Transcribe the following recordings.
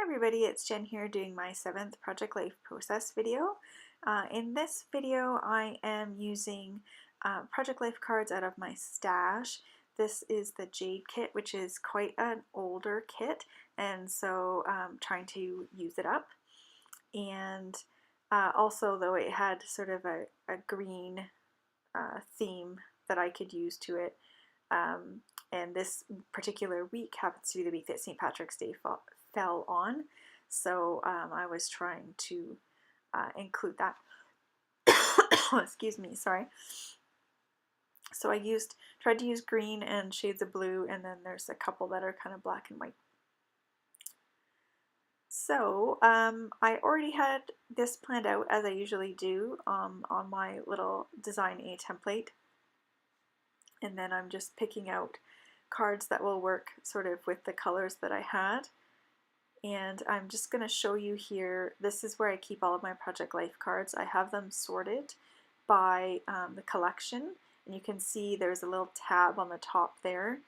Everybody, it's Jen here doing my 7th Project Life process video. In this video I am using Project Life cards out of my stash. This is the Jade kit, which is quite an older kit, and so trying to use it up. And also, though, it had sort of a green theme that I could use to it. And this particular week happens to be the week that St. Patrick's Day fell on, so I was trying to include that. Excuse me, sorry. So I tried to use green and shades of blue, and then there's a couple that are kind of black and white. So I already had this planned out, as I usually do, on my little Design A template, and then I'm just picking out cards that will work sort of with the colors that I had. And I'm just going to show you here, this is where I keep all of my Project Life cards. I have them sorted by the collection, and you can see there's a little tab on the top there.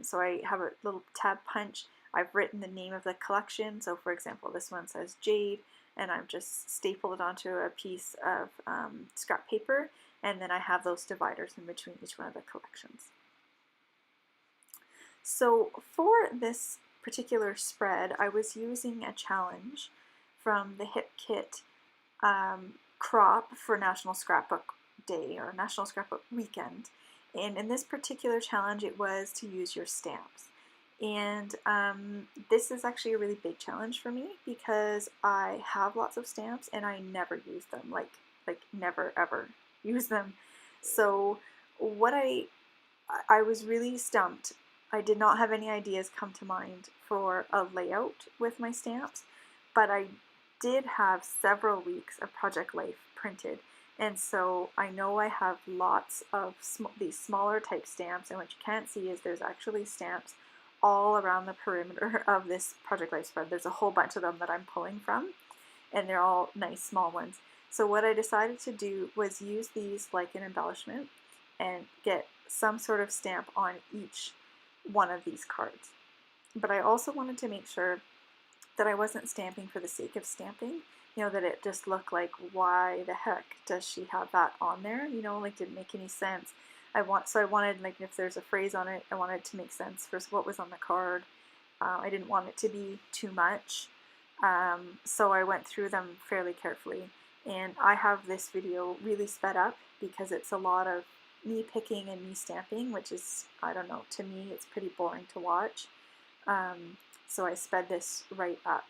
So I have a little tab punch. I've written the name of the collection, so for example this one says Jade, and I've just stapled it onto a piece of scrap paper, and then I have those dividers in between each one of the collections. So for this particular spread, I was using a challenge from the Hip Kit crop for National Scrapbook Day or National Scrapbook Weekend. And in this particular challenge, it was to use your stamps. And this is actually a really big challenge for me because I have lots of stamps and I never use them, like never ever use them. So what I was really stumped. I did not have any ideas come to mind for a layout with my stamps, but I did have several weeks of Project Life printed, and so I know I have lots of these smaller type stamps, and what you can't see is there's actually stamps all around the perimeter of this Project Life spread. There's a whole bunch of them that I'm pulling from, and they're all nice small ones. So what I decided to do was use these like an embellishment and get some sort of stamp on each one of these cards. But I also wanted to make sure that I wasn't stamping for the sake of stamping, you know, that it just looked like, why the heck does she have that on there, you know, like didn't make any sense. So I wanted, like, if there's a phrase on it, I wanted to make sense for what was on the card. I didn't want it to be too much, so I went through them fairly carefully, and I have this video really sped up because it's a lot of me picking and me stamping, which is, I don't know, to me it's pretty boring to watch. So I sped this right up.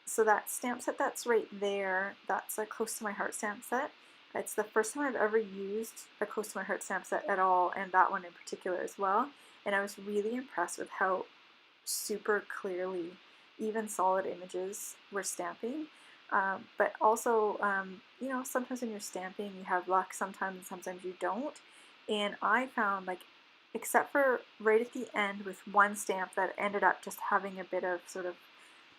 So that stamp set that's right there, that's a Close to My Heart stamp set. It's the first time I've ever used a Close to My Heart stamp set at all, and that one in particular as well. And I was really impressed with how super clearly even solid images were stamping. But also, you know, sometimes when you're stamping, you have luck sometimes, and sometimes you don't. And I found, like, except for right at the end with one stamp that ended up just having a bit of sort of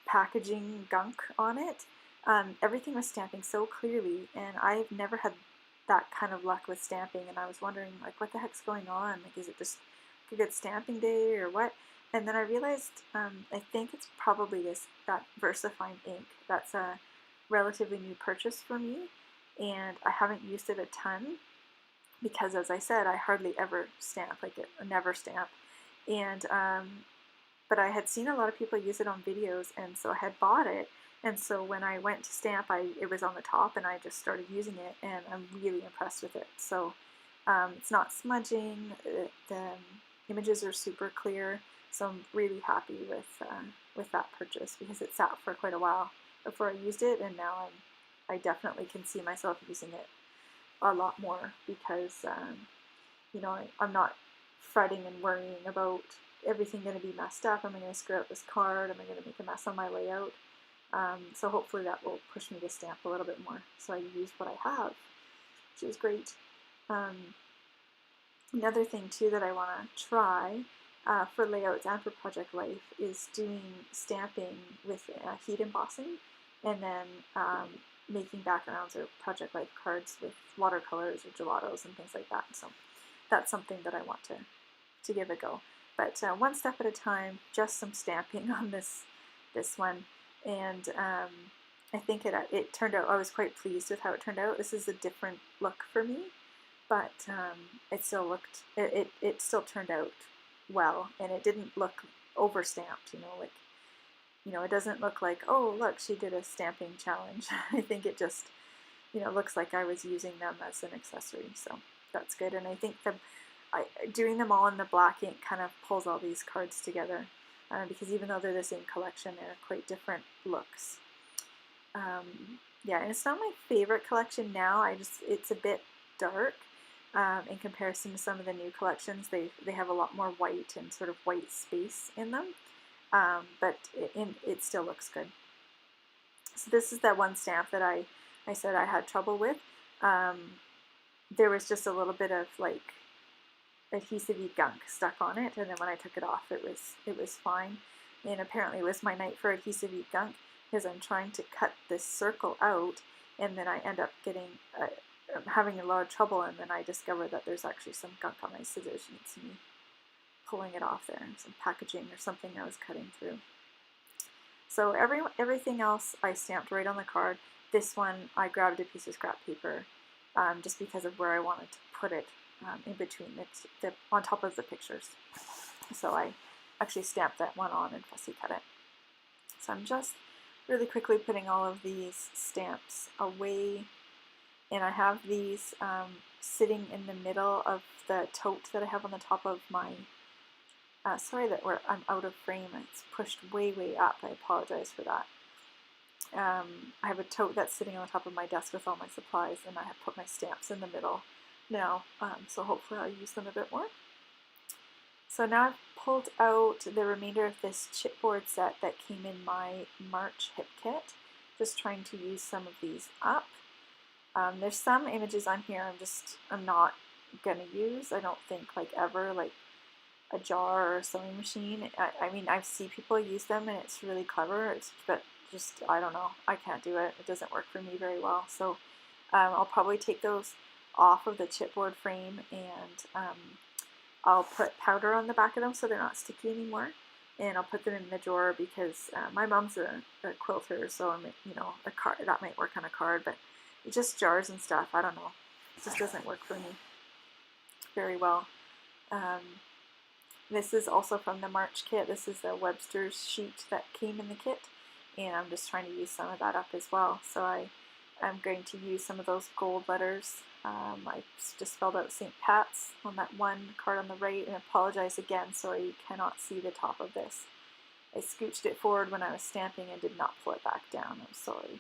packaging gunk on it, everything was stamping so clearly, and I've never had that kind of luck with stamping, and I was wondering, like, what the heck's going on? Like, is it just a good stamping day or what? And then I realized, I think it's probably that VersaFine ink. That's a relatively new purchase for me, and I haven't used it a ton because, as I said, I hardly ever stamp, like never stamp. And but I had seen a lot of people use it on videos, and so I had bought it, and so when I went to stamp, it was on the top, and I just started using it, and I'm really impressed with it. So it's not smudging, the images are super clear, so I'm really happy with that purchase because it sat for quite a while before I used it, and now I definitely can see myself using it a lot more because, you know, I'm not fretting and worrying about everything going to be messed up. Am I going to screw up this card? Am I going to make a mess on my layout? So hopefully that will push me to stamp a little bit more. So I used what I have, which is great. Another thing too that I want to try for layouts and for Project Life is doing stamping with heat embossing, and then making backgrounds or Project Life cards with watercolors or gelatos and things like that. So that's something that I want to give a go. But one step at a time, just some stamping on this one, and I think it turned out, I was quite pleased with how it turned out. This is a different look for me, but it still looked, it still turned out well, and it didn't look over stamped, like, it doesn't look like, oh look, she did a stamping challenge. I think it just, looks like I was using them as an accessory, so that's good. And I think doing them all in the black ink kind of pulls all these cards together, because even though they're the same collection, they're quite different looks. Yeah, and it's not my favorite collection now. It's a bit dark in comparison to some of the new collections. They have a lot more white and sort of white space in them, but it still looks good. So this is that one stamp that I said I had trouble with. There was just a little bit of like adhesive-y gunk stuck on it, and then when I took it off, it was fine. And apparently it was my night for adhesive-y gunk, because I'm trying to cut this circle out, and then I end up having a lot of trouble, and then I discover that there's actually some gunk on my scissors. You can see me pulling it off there, some packaging or something I was cutting through. So everything else I stamped right on the card. This one I grabbed a piece of scrap paper just because of where I wanted to put it in between on top of the pictures. So I actually stamped that one on and fussy cut it. So I'm just really quickly putting all of these stamps away, and I have these sitting in the middle of the tote that I have on the top of my, sorry that I'm out of frame, it's pushed way up, I apologize for that. I have a tote that's sitting on the top of my desk with all my supplies, and I have put my stamps in the middle now, so hopefully I'll use them a bit more. So now I've pulled out the remainder of this chipboard set that came in my March hip kit, just trying to use some of these up. There's some images on here I'm not going to use, I don't think, like ever, like a jar or a sewing machine. I mean, I see people use them and it's really clever, but just, I don't know, I can't do it. It doesn't work for me very well. So I'll probably take those off of the chipboard frame, and I'll put powder on the back of them so they're not sticky anymore, and I'll put them in the drawer because my mom's a quilter, so a card that might work on a card, but it's just jars and stuff, I don't know, it just doesn't work for me very well. This is also from the March kit. This is the Webster's sheet that came in the kit, and I'm just trying to use some of that up as well. So I'm going to use some of those gold letters. I just spelled out St. Pat's on that one card on the right, and apologize again, sorry you cannot see the top of this. I scooched it forward when I was stamping and did not pull it back down, I'm sorry.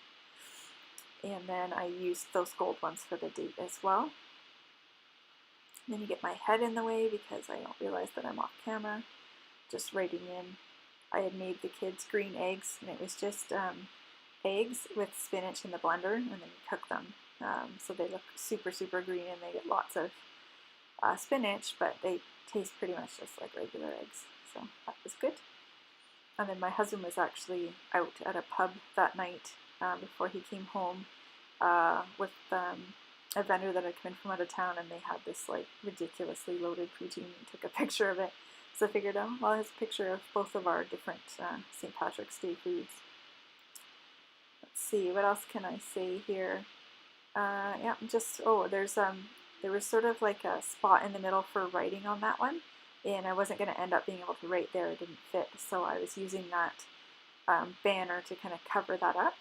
And then I used those gold ones for the date as well. Then you get my head in the way because I don't realize that I'm off camera. Just writing in. I had made the kids green eggs, and it was just eggs with spinach in the blender, and then you cook them. So they look super green, and they get lots of spinach, but they taste pretty much just like regular eggs. So that was good. And then my husband was actually out at a pub that night before he came home with a vendor that had come in from out of town, and they had this like ridiculously loaded poutine, and took a picture of it. So I figured, oh, well, here's a picture of both of our different St. Patrick's Day foods. Let's see, what else can I say here? Yeah, just, oh, there was sort of like a spot in the middle for writing on that one, and I wasn't going to end up being able to write there, it didn't fit, so I was using that banner to kind of cover that up.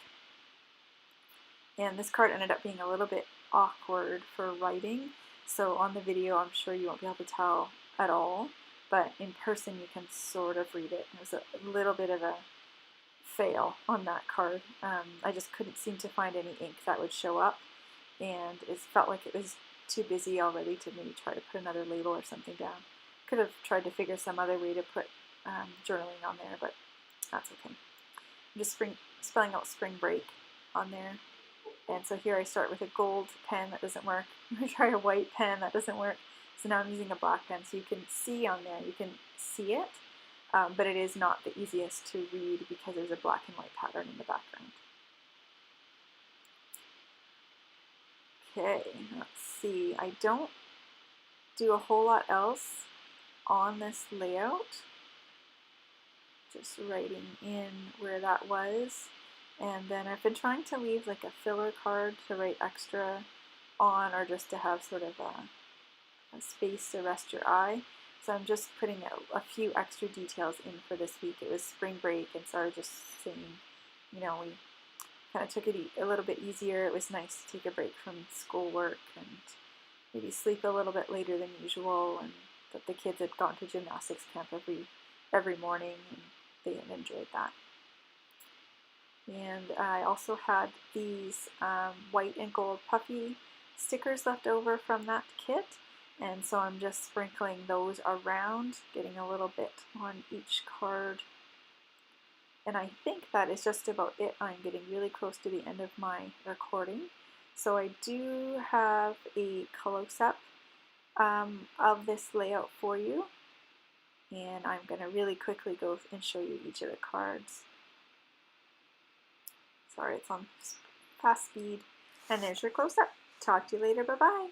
And this card ended up being a little bit awkward for writing, so on the video I'm sure you won't be able to tell at all, but in person you can sort of read it. It was a little bit of a fail on that card. I just couldn't seem to find any ink that would show up, and it felt like it was too busy already to maybe try to put another label or something down. Could have tried to figure some other way to put journaling on there, but that's okay. I'm just spelling out spring break on there. And so here I start with a gold pen, that doesn't work. I try a white pen, that doesn't work. So now I'm using a black pen, so you can see on there, you can see it, but it is not the easiest to read because there's a black and white pattern in the background. Okay, let's see. I don't do a whole lot else on this layout, just writing in where that was. And then I've been trying to leave like a filler card to write extra on, or just to have sort of a space to rest your eye. So I'm just putting a few extra details in for this week. It was spring break, and so I was just saying, we kind of took it a little bit easier. It was nice to take a break from schoolwork and maybe sleep a little bit later than usual, and that the kids had gone to gymnastics camp every morning, and they had enjoyed that. And I also had these white and gold puffy stickers left over from that kit, and so I'm just sprinkling those around, getting a little bit on each card. And I think that is just about it. I'm getting really close to the end of my recording. So I do have a close-up of this layout for you, and I'm going to really quickly go and show you each of the cards. Sorry, it's on fast speed. And there's your close-up. Talk to you later. Bye-bye.